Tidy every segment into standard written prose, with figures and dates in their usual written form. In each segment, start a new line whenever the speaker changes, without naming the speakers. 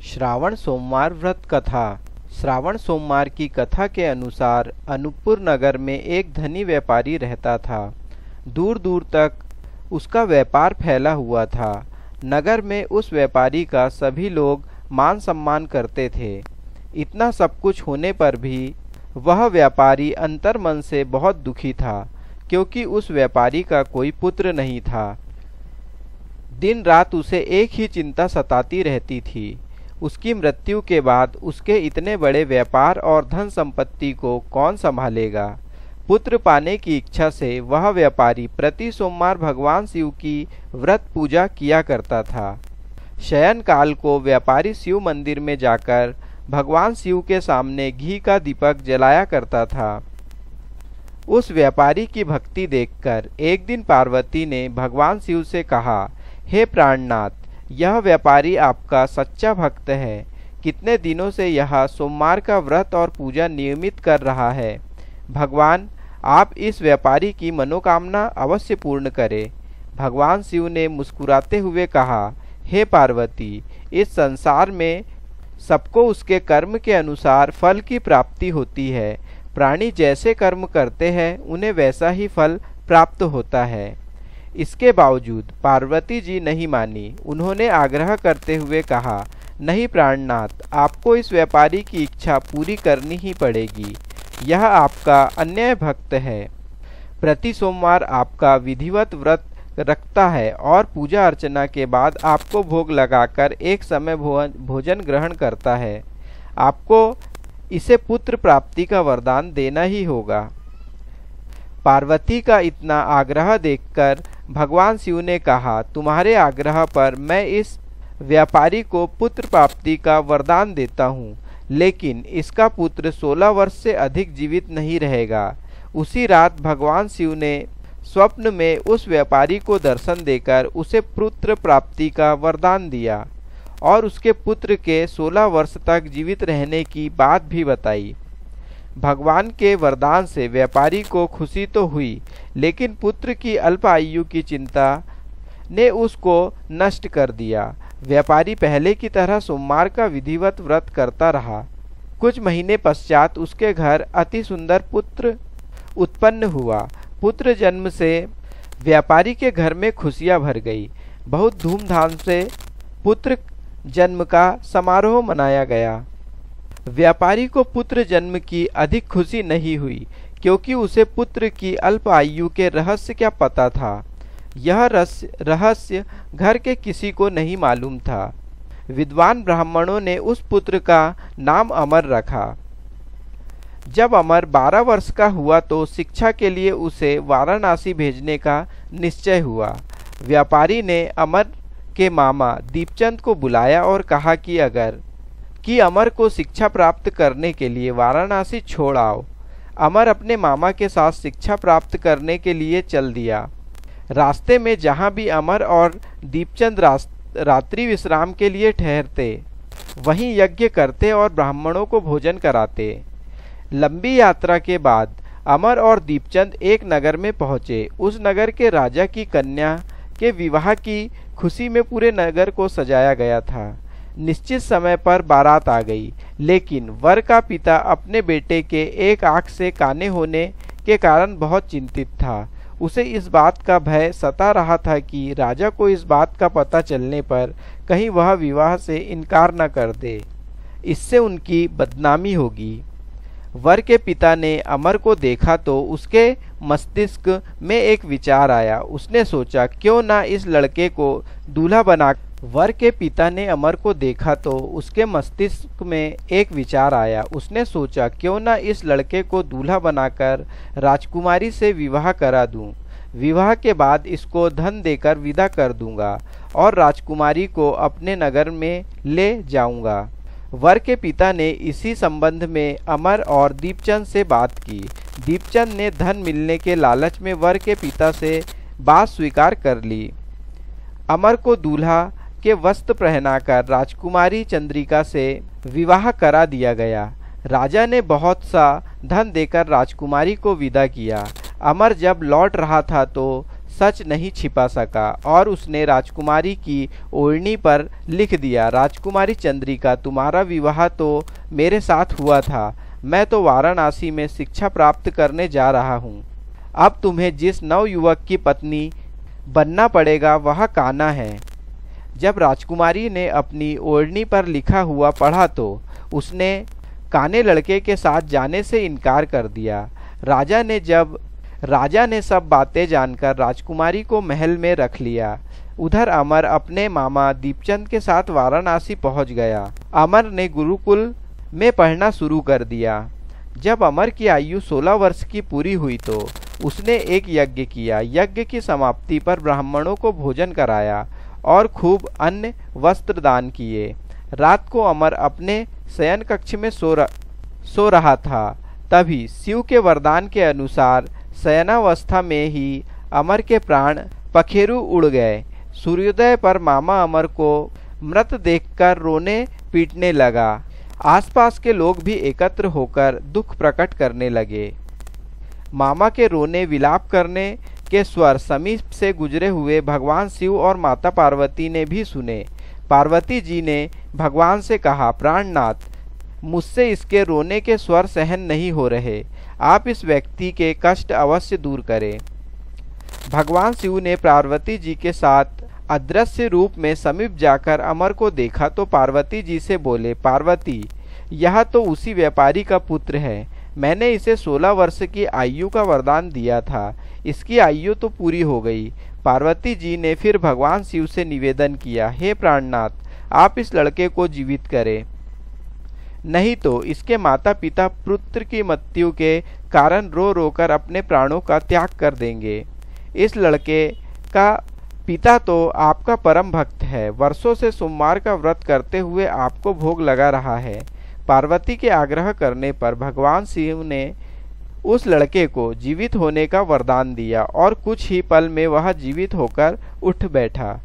श्रावण सोमवार व्रत कथा। श्रावण सोमवार की कथा के अनुसार अनूपपुर नगर में एक धनी व्यापारी रहता था। दूर दूर तक उसका व्यापार फैला हुआ था। नगर में उस व्यापारी का सभी लोग मान सम्मान करते थे। इतना सब कुछ होने पर भी वह व्यापारी अंतर्मन से बहुत दुखी था, क्योंकि उस व्यापारी का कोई पुत्र नहीं था। दिन रात उसे एक ही चिंता सताती रहती थी, उसकी मृत्यु के बाद उसके इतने बड़े व्यापार और धन संपत्ति को कौन संभालेगा। पुत्र पाने की इच्छा से वह व्यापारी प्रति सोमवार भगवान शिव की व्रत पूजा किया करता था। शयन काल को व्यापारी शिव मंदिर में जाकर भगवान शिव के सामने घी का दीपक जलाया करता था। उस व्यापारी की भक्ति देखकर एक दिन पार्वती ने भगवान शिव से कहा, हे प्राणनाथ, यह व्यापारी आपका सच्चा भक्त है। कितने दिनों से यह सोमवार का व्रत और पूजा नियमित कर रहा है। भगवान, आप इस व्यापारी की मनोकामना अवश्य पूर्ण करें। भगवान शिव ने मुस्कुराते हुए कहा, हे पार्वती, इस संसार में सबको उसके कर्म के अनुसार फल की प्राप्ति होती है। प्राणी जैसे कर्म करते हैं उन्हें वैसा ही फल प्राप्त होता है। इसके बावजूद पार्वती जी नहीं मानी। उन्होंने आग्रह करते हुए कहा, नहीं प्राणनाथ, आपको इस व्यापारी की इच्छा पूरी करनी ही पड़ेगी। यह आपका अन्याय भक्त है। प्रति सोमवार आपका विधिवत व्रत रखता है और पूजा अर्चना के बाद आपको भोग लगाकर एक समय भोजन ग्रहण करता है। आपको इसे पुत्र प्राप्ति का वरदान देना ही होगा। पार्वती का इतना आग्रह देखकर भगवान शिव ने कहा, तुम्हारे आग्रह पर मैं इस व्यापारी को पुत्र प्राप्ति का वरदान देता हूँ, लेकिन इसका पुत्र 16 वर्ष से अधिक जीवित नहीं रहेगा। उसी रात भगवान शिव ने स्वप्न में उस व्यापारी को दर्शन देकर उसे पुत्र प्राप्ति का वरदान दिया और उसके पुत्र के 16 वर्ष तक जीवित रहने की बात भी बताई। भगवान के वरदान से व्यापारी को खुशी तो हुई, लेकिन पुत्र की अल्प आयु की चिंता ने उसको नष्ट कर दिया। व्यापारी पहले की तरह सोमवार का विधिवत व्रत करता रहा। कुछ महीने पश्चात उसके घर अति सुंदर पुत्र उत्पन्न हुआ। पुत्र जन्म से व्यापारी के घर में खुशियां भर गई। बहुत धूमधाम से पुत्र जन्म का समारोह मनाया गया। व्यापारी को पुत्र जन्म की अधिक खुशी नहीं हुई, क्योंकि उसे पुत्र की अल्प आयु के रहस्य क्या पता था। यह रहस्य घर के किसी को नहीं मालूम था। विद्वान ब्राह्मणों ने उस पुत्र का नाम अमर रखा। जब अमर 12 वर्ष का हुआ तो शिक्षा के लिए उसे वाराणसी भेजने का निश्चय हुआ। व्यापारी ने अमर के मामा दीपचंद को बुलाया और कहा कि अमर को शिक्षा प्राप्त करने के लिए वाराणसी छोड़ आओ। अमर अपने मामा के साथ शिक्षा प्राप्त करने के लिए चल दिया। रास्ते में जहाँ भी अमर और दीपचंद रात्रि विश्राम के लिए ठहरते, वहीं यज्ञ करते और ब्राह्मणों को भोजन कराते। लंबी यात्रा के बाद अमर और दीपचंद एक नगर में पहुँचे। उस नगर के राजा की कन्या के विवाह की खुशी में पूरे नगर को सजाया गया था। निश्चित समय पर बारात आ गई, लेकिन वर का पिता अपने बेटे के एक आंख से काने होने के कारण बहुत चिंतित था। उसे इस बात का भय सता रहा था कि राजा को इस बात का पता चलने पर कहीं वह विवाह से इनकार न कर दे, इससे उनकी बदनामी होगी। वर के पिता ने अमर को देखा तो उसके मस्तिष्क में एक विचार आया। उसने सोचा, क्यों ना इस लड़के को दूल्हा बना। वर के पिता ने अमर को देखा तो उसके मस्तिष्क में एक विचार आया। उसने सोचा, क्यों ना इस लड़के को दूल्हा बनाकर राजकुमारी से विवाह करा दूं। विवाह के बाद इसको धन देकर विदा कर दूंगा और राजकुमारी को अपने नगर में ले जाऊंगा। वर के पिता ने इसी संबंध में अमर और दीपचंद से बात की। दीपचंद ने धन मिलने के लालच में वर के पिता से बात स्वीकार कर ली। अमर को दूल्हा के वस्त्र पहनाकर राजकुमारी चंद्रिका से विवाह करा दिया गया। राजा ने बहुत सा धन देकर राजकुमारी को विदा किया। अमर जब लौट रहा था तो सच नहीं छिपा सका और उसने राजकुमारी की ओढ़नी पर लिख दिया, राजकुमारी चंद्रिका, तुम्हारा विवाह तो मेरे साथ हुआ था। मैं तो वाराणसी में शिक्षा प्राप्त करने जा रहा हूँ। अब तुम्हें जिस नवयुवक की पत्नी बनना पड़ेगा वह कान्हा है। जब राजकुमारी ने अपनी ओढ़नी पर लिखा हुआ पढ़ा तो उसने काने लड़के के साथ जाने से इनकार कर दिया। राजा ने सब बातें जानकर राजकुमारी को महल में रख लिया। उधर अमर अपने मामा दीपचंद के साथ वाराणसी पहुंच गया। अमर ने गुरुकुल में पढ़ना शुरू कर दिया। जब अमर की आयु 16 वर्ष की पूरी हुई तो उसने एक यज्ञ किया। यज्ञ की समाप्ति पर ब्राह्मणों को भोजन कराया और खूब अन्न वस्त्र दान किए। रात को अमर अपने शयन कक्ष में सो रहा था। तभी शिव के वरदान के अनुसार शयनावस्था में ही अमर के प्राण पखेरु उड़ गए। सूर्योदय पर मामा अमर को मृत देखकर रोने पीटने लगा। आसपास के लोग भी एकत्र होकर दुख प्रकट करने लगे। मामा के रोने विलाप करने के स्वर समीप से गुजरे हुए भगवान शिव और माता पार्वती ने भी सुने। पार्वती जी ने भगवान से कहा, प्राणनाथ, मुझसे इसके रोने के स्वर सहन नहीं हो रहे, आप इस व्यक्ति के कष्ट अवश्य दूर करें। भगवान शिव ने पार्वती जी के साथ अदृश्य रूप में समीप जाकर अमर को देखा तो पार्वती जी से बोले, पार्वती, यह तो उसी व्यापारी का पुत्र है। मैंने इसे 16 वर्ष की आयु का वरदान दिया था, इसकी आयु तो पूरी हो गई। पार्वती जी ने फिर भगवान शिव से निवेदन किया, हे प्राणनाथ, आप इस लड़के को जीवित करें, नहीं तो इसके माता पिता पुत्र की मृत्यु के कारण रो रो कर अपने प्राणों का त्याग कर देंगे। इस लड़के का पिता तो आपका परम भक्त है, वर्षों से सोमवार का व्रत करते हुए आपको भोग लगा रहा है। पार्वती के आग्रह करने पर भगवान शिव ने उस लड़के को जीवित होने का वरदान दिया और कुछ ही पल में वह जीवित होकर उठ बैठा।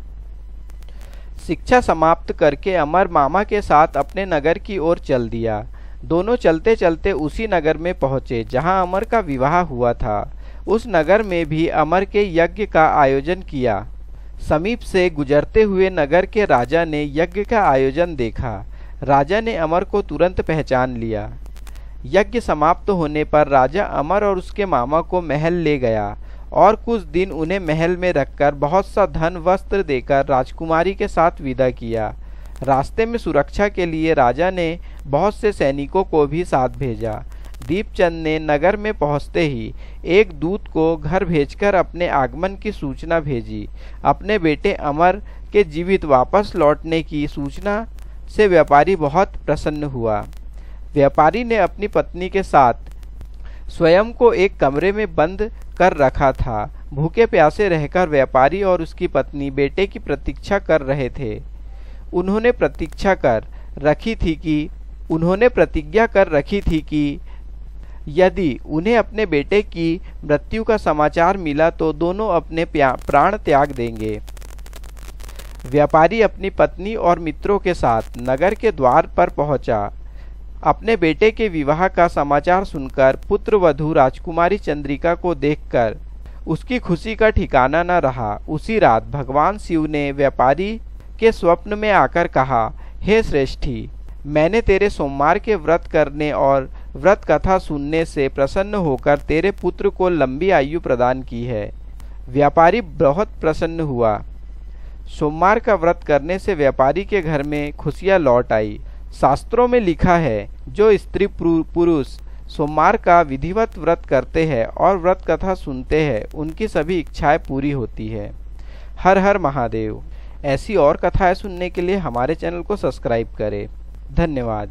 शिक्षा समाप्त करके अमर मामा के साथ अपने नगर की ओर चल दिया। दोनों चलते चलते उसी नगर में पहुंचे जहां अमर का विवाह हुआ था। उस नगर में भी अमर के यज्ञ का आयोजन किया। समीप से गुजरते हुए नगर के राजा ने यज्ञ का आयोजन देखा। राजा ने अमर को तुरंत पहचान लिया। यज्ञ समाप्त होने पर राजा अमर और उसके मामा को महल ले गया और कुछ दिन उन्हें महल में रखकर बहुत सा धन वस्त्र देकर राजकुमारी के साथ विदा किया। रास्ते में सुरक्षा के लिए राजा ने बहुत से सैनिकों को भी साथ भेजा। दीपचंद ने नगर में पहुंचते ही एक दूत को घर भेजकर अपने आगमन की सूचना भेजी। अपने बेटे अमर के जीवित वापस लौटने की सूचना से व्यापारी बहुत प्रसन्न हुआ। व्यापारी ने अपनी पत्नी के साथ स्वयं को एक कमरे में बंद कर रखा था। भूखे प्यासे रहकर व्यापारी और उसकी पत्नी बेटे की प्रतीक्षा कर रहे थे। उन्होंने प्रतिज्ञा कर रखी थी कि यदि उन्हें अपने बेटे की मृत्यु का समाचार मिला तो दोनों अपने प्राण त्याग देंगे। व्यापारी अपनी पत्नी और मित्रों के साथ नगर के द्वार पर पहुंचा। अपने बेटे के विवाह का समाचार सुनकर पुत्र वधू राजकुमारी चंद्रिका को देखकर उसकी खुशी का ठिकाना न रहा। उसी रात भगवान शिव ने व्यापारी के स्वप्न में आकर कहा, हे श्रेष्ठी, मैंने तेरे सोमवार के व्रत करने और व्रत कथा सुनने से प्रसन्न होकर तेरे पुत्र को लंबी आयु प्रदान की है। व्यापारी बहुत प्रसन्न हुआ। सोमवार का व्रत करने से व्यापारी के घर में खुशियां लौट आई। शास्त्रों में लिखा है, जो स्त्री पुरुष सोमवार का विधिवत व्रत करते हैं और व्रत कथा सुनते हैं, उनकी सभी इच्छाएं पूरी होती है। हर हर महादेव। ऐसी और कथाएं सुनने के लिए हमारे चैनल को सब्सक्राइब करें। धन्यवाद।